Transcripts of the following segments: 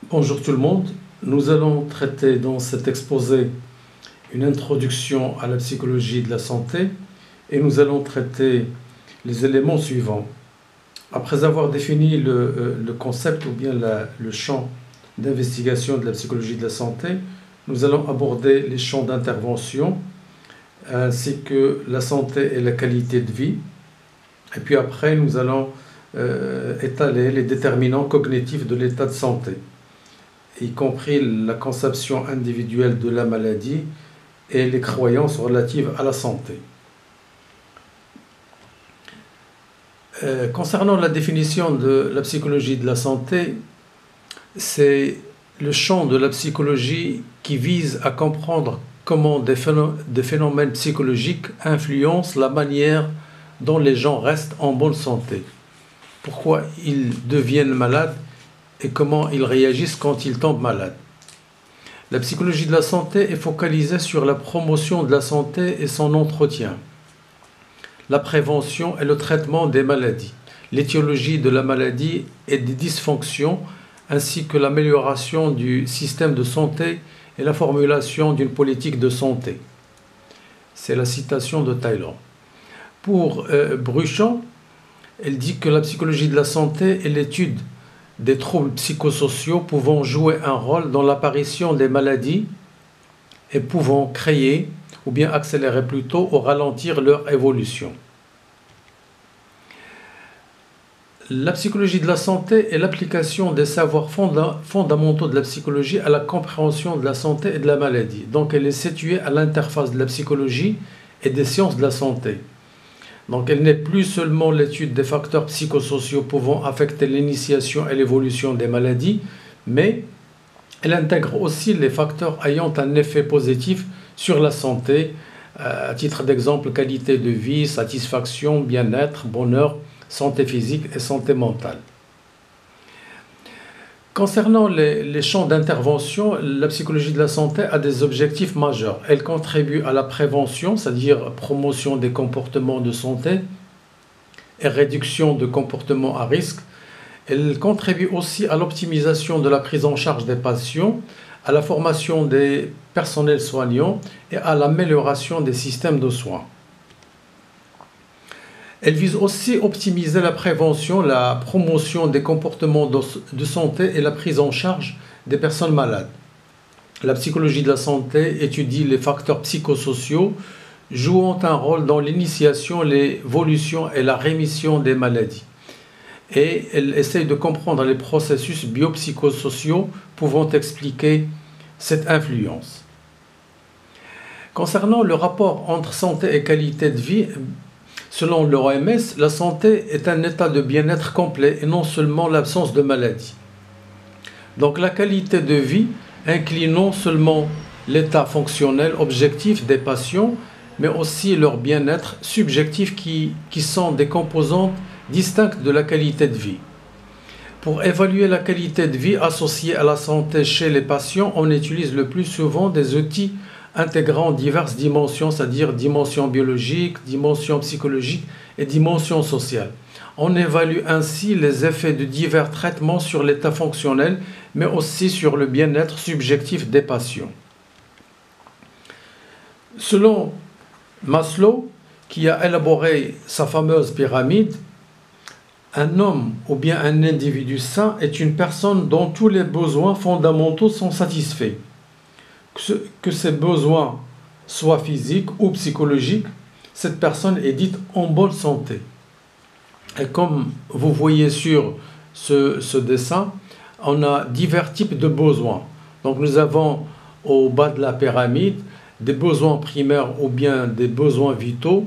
Bonjour tout le monde, nous allons traiter dans cet exposé une introduction à la psychologie de la santé et nous allons traiter les éléments suivants. Après avoir défini le concept ou bien le champ d'investigation de la psychologie de la santé, nous allons aborder les champs d'intervention ainsi que la santé et la qualité de vie. Et puis après, nous allons étaler les déterminants cognitifs de l'état de santé, y compris la conception individuelle de la maladie et les croyances relatives à la santé. Concernant la définition de la psychologie de la santé, c'est le champ de la psychologie qui vise à comprendre comment des phénomènes psychologiques influencent la manière dont les gens restent en bonne santé, pourquoi ils deviennent malades et comment ils réagissent quand ils tombent malades. La psychologie de la santé est focalisée sur la promotion de la santé et son entretien, la prévention et le traitement des maladies, l'étiologie de la maladie et des dysfonctions, ainsi que l'amélioration du système de santé et la formulation d'une politique de santé. C'est la citation de Taylor. Pour Bruchon, elle dit que la psychologie de la santé est l'étude des troubles psychosociaux pouvant jouer un rôle dans l'apparition des maladies et pouvant créer ou bien accélérer plutôt ou ralentir leur évolution. La psychologie de la santé est l'application des savoirs fondamentaux de la psychologie à la compréhension de la santé et de la maladie. Donc elle est située à l'interface de la psychologie et des sciences de la santé. Donc elle n'est plus seulement l'étude des facteurs psychosociaux pouvant affecter l'initiation et l'évolution des maladies, mais elle intègre aussi les facteurs ayant un effet positif sur la santé, à titre d'exemple qualité de vie, satisfaction, bien-être, bonheur, santé physique et santé mentale. Concernant les champs d'intervention, la psychologie de la santé a des objectifs majeurs. Elle contribue à la prévention, c'est-à-dire promotion des comportements de santé et réduction de comportements à risque. Elle contribue aussi à l'optimisation de la prise en charge des patients, à la formation des personnels soignants et à l'amélioration des systèmes de soins. Elle vise aussi à optimiser la prévention, la promotion des comportements de santé et la prise en charge des personnes malades. La psychologie de la santé étudie les facteurs psychosociaux jouant un rôle dans l'initiation, l'évolution et la rémission des maladies. Et elle essaye de comprendre les processus biopsychosociaux pouvant expliquer cette influence. Concernant le rapport entre santé et qualité de vie, selon l'OMS, la santé est un état de bien-être complet et non seulement l'absence de maladie. Donc la qualité de vie inclut non seulement l'état fonctionnel objectif des patients, mais aussi leur bien-être subjectif qui sont des composantes distinctes de la qualité de vie. Pour évaluer la qualité de vie associée à la santé chez les patients, on utilise le plus souvent des outils intégrant diverses dimensions, c'est-à-dire dimension biologique, dimension psychologique et dimension sociale. On évalue ainsi les effets de divers traitements sur l'état fonctionnel, mais aussi sur le bien-être subjectif des patients. Selon Maslow, qui a élaboré sa fameuse pyramide, un homme ou bien un individu sain est une personne dont tous les besoins fondamentaux sont satisfaits. Que ces besoins soient physiques ou psychologiques, cette personne est dite en bonne santé. Et comme vous voyez sur ce dessin, on a divers types de besoins. Donc nous avons au bas de la pyramide des besoins primaires ou bien des besoins vitaux.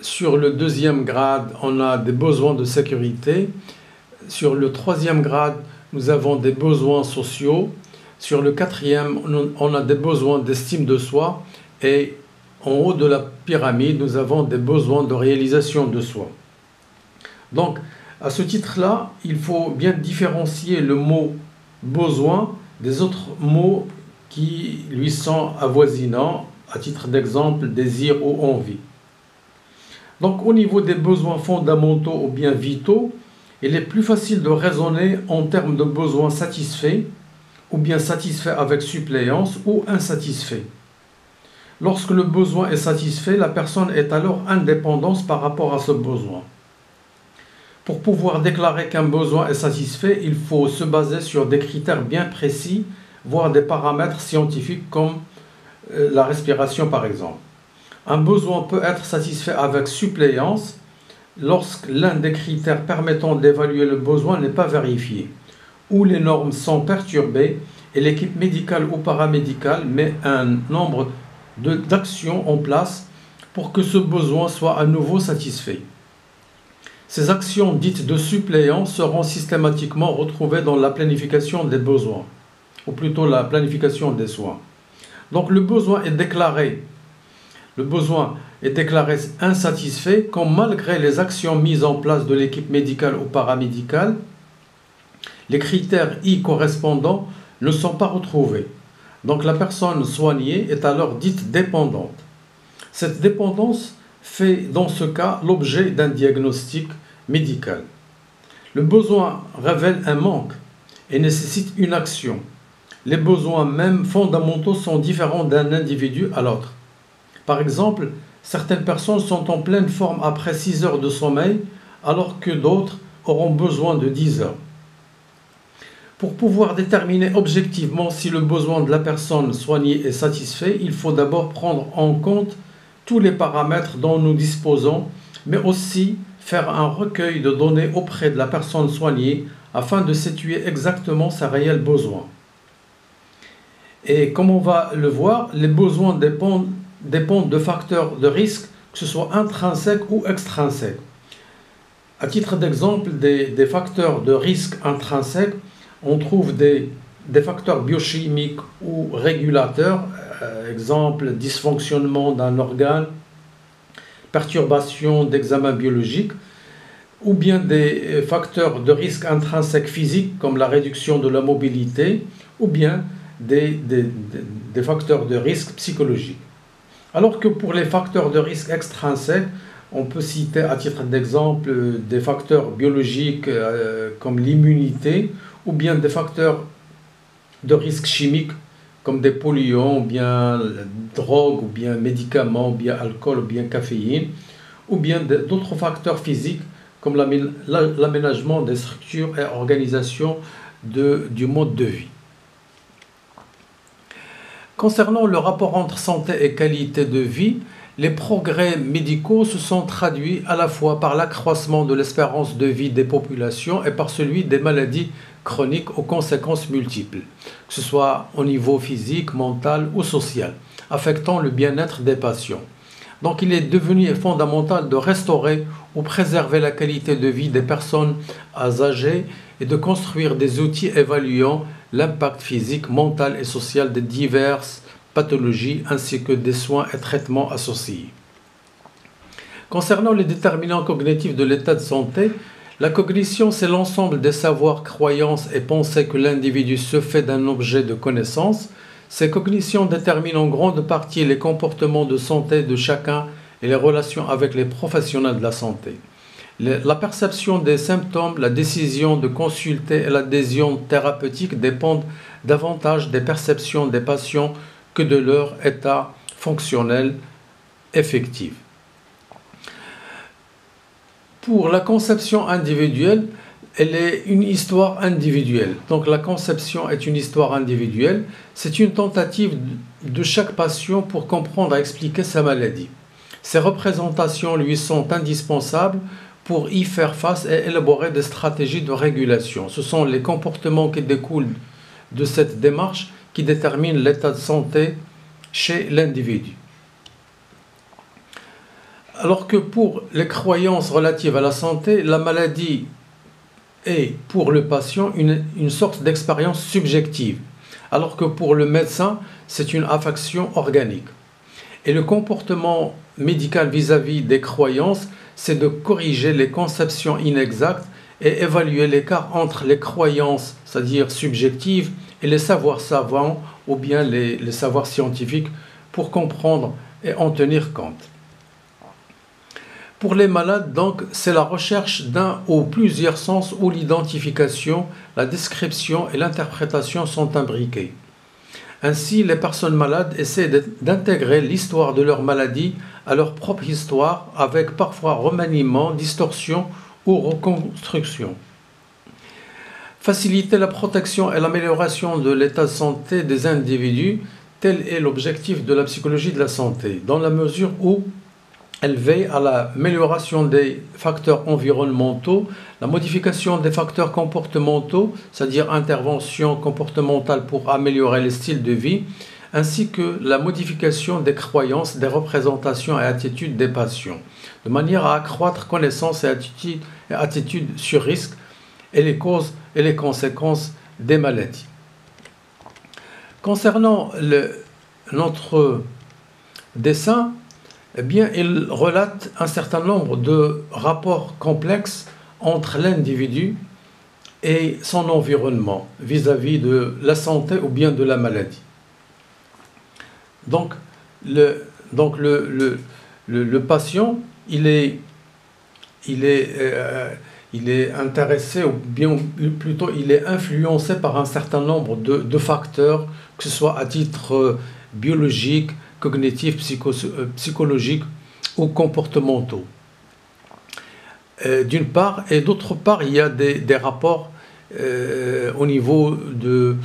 Sur le deuxième grade, on a des besoins de sécurité. Sur le troisième grade, nous avons des besoins sociaux. Sur le quatrième, on a des besoins d'estime de soi et en haut de la pyramide, nous avons des besoins de réalisation de soi. Donc, à ce titre-là, il faut bien différencier le mot besoin des autres mots qui lui sont avoisinants, à titre d'exemple, désir ou envie. Donc, au niveau des besoins fondamentaux ou bien vitaux, il est plus facile de raisonner en termes de besoins satisfaits, ou bien satisfaits avec suppléance, ou insatisfaits. Lorsque le besoin est satisfait, la personne est alors indépendante par rapport à ce besoin. Pour pouvoir déclarer qu'un besoin est satisfait, il faut se baser sur des critères bien précis, voire des paramètres scientifiques comme la respiration par exemple. Un besoin peut être satisfait avec suppléance lorsque l'un des critères permettant d'évaluer le besoin n'est pas vérifié, ou les normes sont perturbées et l'équipe médicale ou paramédicale met un nombre d'actions en place pour que ce besoin soit à nouveau satisfait. Ces actions dites de suppléance seront systématiquement retrouvées dans la planification des besoins, ou plutôt la planification des soins. Donc le besoin est déclaré insatisfait quand malgré les actions mises en place de l'équipe médicale ou paramédicale, les critères y correspondants ne sont pas retrouvés. Donc la personne soignée est alors dite dépendante. Cette dépendance fait dans ce cas l'objet d'un diagnostic médical. Le besoin révèle un manque et nécessite une action. Les besoins même fondamentaux sont différents d'un individu à l'autre. Par exemple, certaines personnes sont en pleine forme après 6 heures de sommeil, alors que d'autres auront besoin de 10 heures. Pour pouvoir déterminer objectivement si le besoin de la personne soignée est satisfait, il faut d'abord prendre en compte tous les paramètres dont nous disposons, mais aussi faire un recueil de données auprès de la personne soignée afin de situer exactement ses réels besoins. Et comme on va le voir, les besoins dépendent de facteurs de risque, que ce soit intrinsèques ou extrinsèques. À titre d'exemple, des facteurs de risque intrinsèques, on trouve des facteurs biochimiques ou régulateurs, exemple dysfonctionnement d'un organe, perturbation d'examen biologique, ou bien des facteurs de risque intrinsèques physiques comme la réduction de la mobilité, ou bien des facteurs de risque psychologiques. Alors que pour les facteurs de risque extrinsèques, on peut citer à titre d'exemple des facteurs biologiques comme l'immunité, ou bien des facteurs de risque chimiques comme des polluants, ou bien drogue, ou bien médicaments, ou bien alcool, ou bien caféine, ou bien d'autres facteurs physiques comme l'aménagement des structures et organisation du mode de vie. Concernant le rapport entre santé et qualité de vie, les progrès médicaux se sont traduits à la fois par l'accroissement de l'espérance de vie des populations et par celui des maladies chroniques aux conséquences multiples, que ce soit au niveau physique, mental ou social, affectant le bien-être des patients. Donc il est devenu fondamental de restaurer ou préserver la qualité de vie des personnes âgées et de construire des outils évaluant l'impact physique, mental et social de diverses pathologies ainsi que des soins et traitements associés. Concernant les déterminants cognitifs de l'état de santé, la cognition, c'est l'ensemble des savoirs, croyances et pensées que l'individu se fait d'un objet de connaissance. Ces cognitions déterminent en grande partie les comportements de santé de chacun et les relations avec les professionnels de la santé. La perception des symptômes, la décision de consulter et l'adhésion thérapeutique dépendent davantage des perceptions des patients que de leur état fonctionnel effectif. Pour la conception individuelle, elle est une histoire individuelle. Donc la conception est une histoire individuelle. C'est une tentative de chaque patient pour comprendre et expliquer sa maladie. Ces représentations lui sont indispensables pour y faire face et élaborer des stratégies de régulation. Ce sont les comportements qui découlent de cette démarche qui déterminent l'état de santé chez l'individu. Alors que pour les croyances relatives à la santé, la maladie est pour le patient une sorte d'expérience subjective, alors que pour le médecin, c'est une affection organique. Et le comportement médical vis-à-vis des croyances, c'est de corriger les conceptions inexactes et évaluer l'écart entre les croyances, c'est-à-dire subjectives, et les savoirs savants ou bien les savoirs scientifiques pour comprendre et en tenir compte. Pour les malades, donc, c'est la recherche d'un ou plusieurs sens où l'identification, la description et l'interprétation sont imbriquées. Ainsi, les personnes malades essaient d'intégrer l'histoire de leur maladie à leur propre histoire, avec parfois remaniement, distorsion ou reconstruction. Faciliter la protection et l'amélioration de l'état de santé des individus, tel est l'objectif de la psychologie de la santé, dans la mesure où elle veille à l'amélioration des facteurs environnementaux, la modification des facteurs comportementaux, c'est-à-dire intervention comportementale pour améliorer les styles de vie, ainsi que la modification des croyances, des représentations et attitudes des patients, de manière à accroître connaissances et attitudes sur risque et les causes et les conséquences des maladies. Concernant notre dessin, eh bien, il relate un certain nombre de rapports complexes entre l'individu et son environnement vis-à-vis de la santé ou bien de la maladie. Donc, le patient, il est intéressé, ou bien plutôt il est influencé par un certain nombre de facteurs, que ce soit à titre biologique, cognitifs, psychologiques ou comportementaux. D'une part, et d'autre part, il y a des rapports au niveau de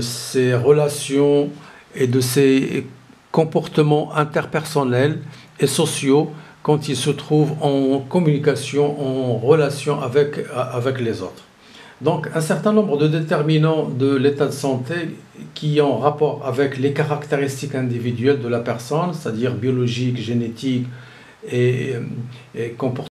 ces relations et de ces comportements interpersonnels et sociaux quand ils se trouvent en communication, en relation avec les autres. Donc, un certain nombre de déterminants de l'état de santé qui ont rapport avec les caractéristiques individuelles de la personne, c'est-à-dire biologiques, génétiques et comportementales,